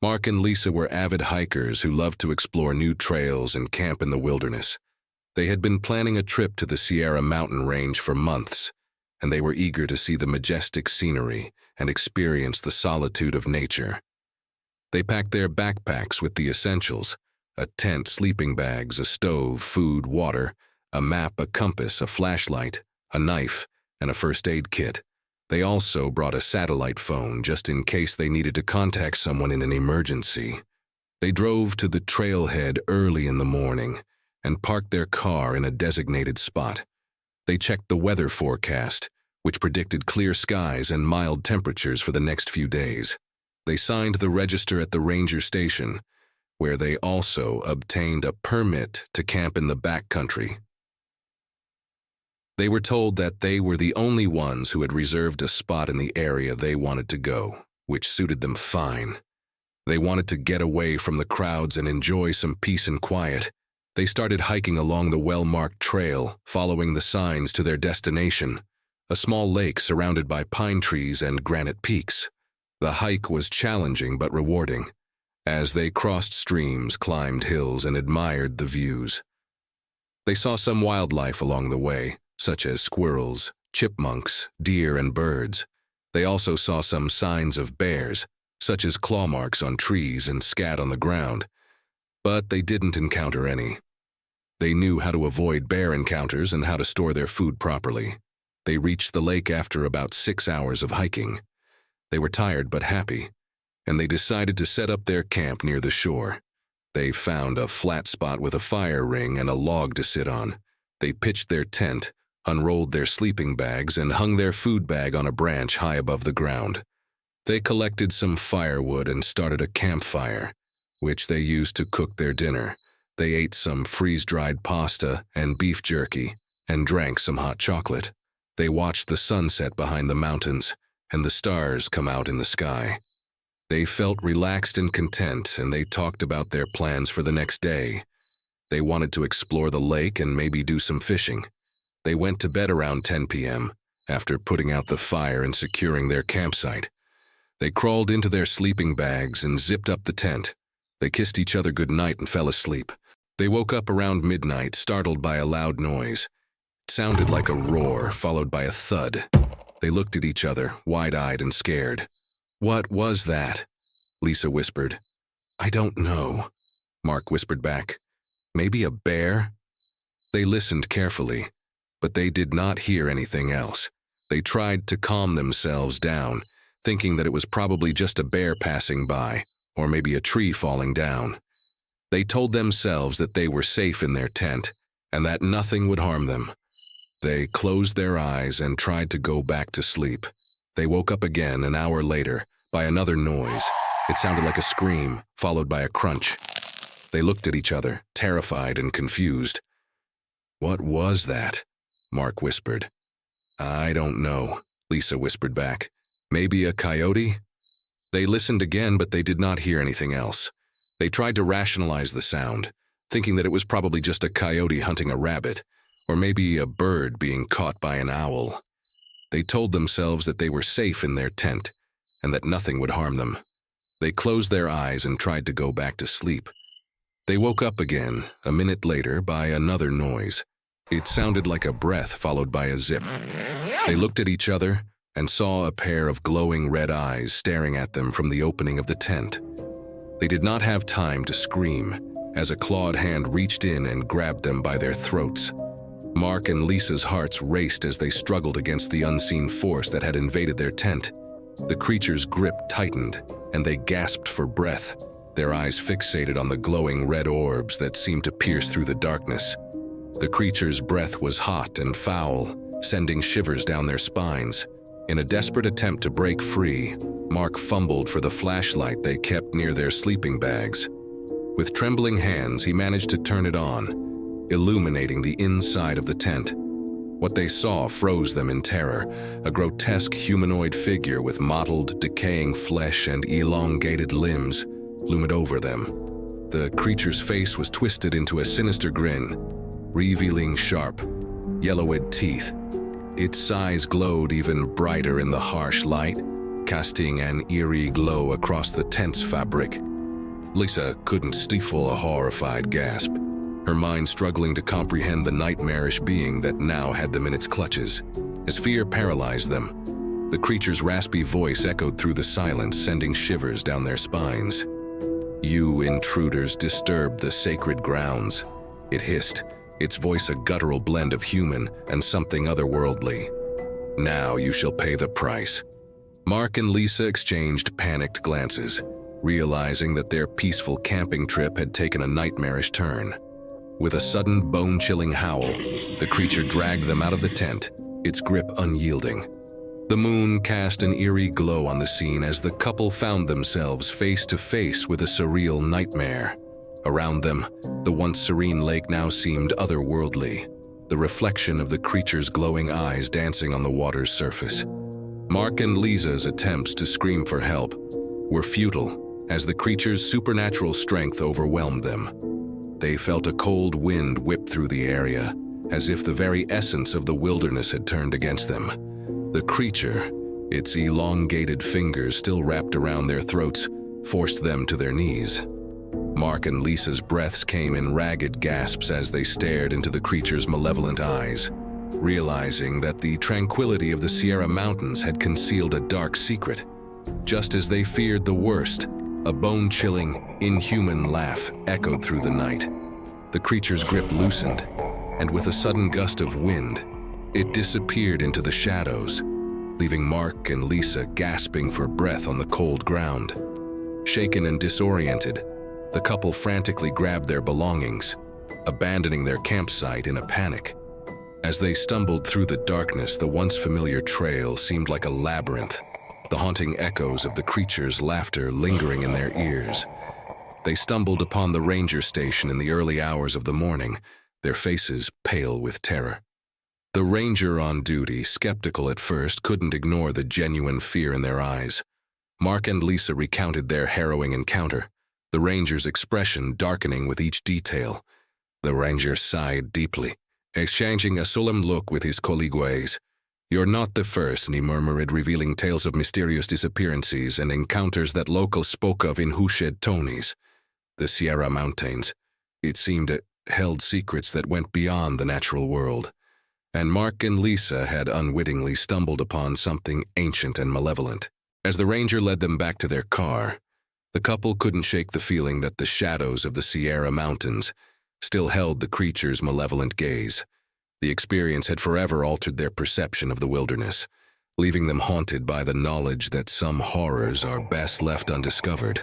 Mark and Lisa were avid hikers who loved to explore new trails and camp in the wilderness. They had been planning a trip to the Sierra mountain range for months, and they were eager to see the majestic scenery and experience the solitude of nature. They packed their backpacks with the essentials: a tent, sleeping bags, a stove, food, water, a map, a compass, a flashlight, a knife, and a first aid kit. They also brought a satellite phone just in case they needed to contact someone in an emergency. They drove to the trailhead early in the morning and parked their car in a designated spot. They checked the weather forecast, which predicted clear skies and mild temperatures for the next few days. They signed the register at the ranger station, where they also obtained a permit to camp in the backcountry. They were told that they were the only ones who had reserved a spot in the area they wanted to go, which suited them fine. They wanted to get away from the crowds and enjoy some peace and quiet. They started hiking along the well-marked trail, following the signs to their destination, a small lake surrounded by pine trees and granite peaks. The hike was challenging but rewarding, as they crossed streams, climbed hills, and admired the views. They saw some wildlife along the way, such as squirrels, chipmunks, deer, and birds. They also saw some signs of bears, such as claw marks on trees and scat on the ground, but they didn't encounter any. They knew how to avoid bear encounters and how to store their food properly. They reached the lake after about 6 hours of hiking. They were tired but happy, and they decided to set up their camp near the shore. They found a flat spot with a fire ring and a log to sit on. They pitched their tent, unrolled their sleeping bags, and hung their food bag on a branch high above the ground. They collected some firewood and started a campfire, which they used to cook their dinner. They ate some freeze-dried pasta and beef jerky and drank some hot chocolate. They watched the sunset behind the mountains and the stars come out in the sky. They felt relaxed and content, and they talked about their plans for the next day. They wanted to explore the lake and maybe do some fishing. They went to bed around 10 p.m. after putting out the fire and securing their campsite. They crawled into their sleeping bags and zipped up the tent. They kissed each other goodnight and fell asleep. They woke up around midnight, startled by a loud noise. It sounded like a roar, followed by a thud. They looked at each other, wide-eyed and scared. "What was that?" Lisa whispered. "I don't know," Mark whispered back. "Maybe a bear?" They listened carefully, but they did not hear anything else. They tried to calm themselves down, thinking that it was probably just a bear passing by, or maybe a tree falling down. They told themselves that they were safe in their tent, and that nothing would harm them. They closed their eyes and tried to go back to sleep. They woke up again an hour later by another noise. It sounded like a scream, followed by a crunch. They looked at each other, terrified and confused. "What was that?" Mark whispered. "I don't know," Lisa whispered back. "Maybe a coyote?" They listened again, but they did not hear anything else. They tried to rationalize the sound, thinking that it was probably just a coyote hunting a rabbit, or maybe a bird being caught by an owl. They told themselves that they were safe in their tent, and that nothing would harm them. They closed their eyes and tried to go back to sleep. They woke up again, a minute later, by another noise. It sounded like a breath followed by a zip. They looked at each other and saw a pair of glowing red eyes staring at them from the opening of the tent. They did not have time to scream, as a clawed hand reached in and grabbed them by their throats. Mark and Lisa's hearts raced as they struggled against the unseen force that had invaded their tent. The creature's grip tightened, and they gasped for breath, their eyes fixated on the glowing red orbs that seemed to pierce through the darkness. The creature's breath was hot and foul, sending shivers down their spines. In a desperate attempt to break free, Mark fumbled for the flashlight they kept near their sleeping bags. With trembling hands, he managed to turn it on, illuminating the inside of the tent. What they saw froze them in terror, a grotesque humanoid figure with mottled, decaying flesh and elongated limbs loomed over them. The creature's face was twisted into a sinister grin, revealing sharp, yellow-eyed teeth. Its eyes glowed even brighter in the harsh light, casting an eerie glow across the tent's fabric. Lisa couldn't stifle a horrified gasp, her mind struggling to comprehend the nightmarish being that now had them in its clutches. As fear paralyzed them, the creature's raspy voice echoed through the silence, sending shivers down their spines. "You intruders disturbed the sacred grounds," it hissed, its voice a guttural blend of human and something otherworldly. "Now you shall pay the price." Mark and Lisa exchanged panicked glances, realizing that their peaceful camping trip had taken a nightmarish turn. With a sudden bone-chilling howl, the creature dragged them out of the tent, its grip unyielding. The moon cast an eerie glow on the scene as the couple found themselves face to face with a surreal nightmare. Around them, the once serene lake now seemed otherworldly, the reflection of the creature's glowing eyes dancing on the water's surface. Mark and Lisa's attempts to scream for help were futile as the creature's supernatural strength overwhelmed them. They felt a cold wind whip through the area, as if the very essence of the wilderness had turned against them. The creature, its elongated fingers still wrapped around their throats, forced them to their knees. Mark and Lisa's breaths came in ragged gasps as they stared into the creature's malevolent eyes, realizing that the tranquility of the Sierra Mountains had concealed a dark secret. Just as they feared the worst, a bone-chilling, inhuman laugh echoed through the night. The creature's grip loosened, and with a sudden gust of wind, it disappeared into the shadows, leaving Mark and Lisa gasping for breath on the cold ground. Shaken and disoriented, the couple frantically grabbed their belongings, abandoning their campsite in a panic. As they stumbled through the darkness, the once familiar trail seemed like a labyrinth, the haunting echoes of the creature's laughter lingering in their ears. They stumbled upon the ranger station in the early hours of the morning, their faces pale with terror. The ranger on duty, skeptical at first, couldn't ignore the genuine fear in their eyes. Mark and Lisa recounted their harrowing encounter, the ranger's expression darkening with each detail. The ranger sighed deeply, exchanging a solemn look with his colleagues. "You're not the first," he murmured, revealing tales of mysterious disappearances and encounters that locals spoke of in Hushed Tony's. The Sierra Mountains, it seemed, held secrets that went beyond the natural world. And Mark and Lisa had unwittingly stumbled upon something ancient and malevolent. As the ranger led them back to their car, the couple couldn't shake the feeling that the shadows of the Sierra Mountains still held the creature's malevolent gaze. The experience had forever altered their perception of the wilderness, leaving them haunted by the knowledge that some horrors are best left undiscovered.